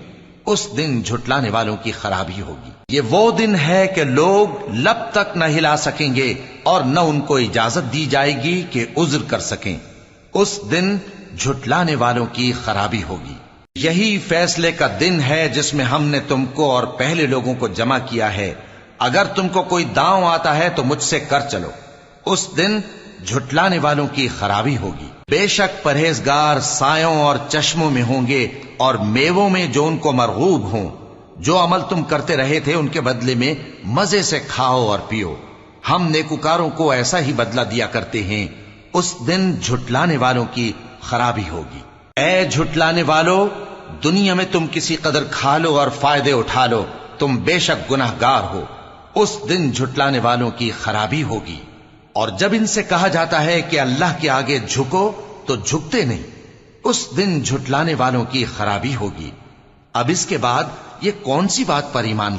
اس دن جھٹلانے والوں کی خرابی ہوگی۔ یہ وہ دن ہے کہ لوگ لب تک نہ ہلا سکیں گے اور نہ ان کو اجازت دی جائے گی کہ عذر کر سکیں۔ اس دن جھٹلانے والوں کی خرابی ہوگی۔ یہی فیصلے کا دن ہے جس میں ہم نے تم کو اور پہلے لوگوں کو جمع کیا ہے۔ اگر تم کو کوئی داؤں آتا ہے تو مجھ سے کر چلو۔ اس دن جھٹلانے والوں کی خرابی ہوگی۔ بے شک پرہیزگار سایوں اور چشموں میں ہوں گے اور میووں میں جو ان کو مرغوب ہوں۔ جو عمل تم کرتے رہے تھے ان کے بدلے میں مزے سے کھاؤ اور پیو۔ ہم نیکوکاروں کو ایسا ہی بدلہ دیا کرتے ہیں۔ اس دن جھٹلانے والوں کی خرابی ہوگی۔ اے جھٹلانے والو، دنیا میں تم کسی قدر کھا لو اور فائدے اٹھا لو، تم بے شک گناہگار ہو۔ اس دن جھٹلانے والوں کی خرابی ہوگی۔ اور جب ان سے کہا جاتا ہے کہ اللہ کے آگے جھکو تو جھکتے نہیں۔ اس دن جھٹلانے والوں کی خرابی ہوگی۔ اب اس کے بعد یہ کون سی بات پر ایمان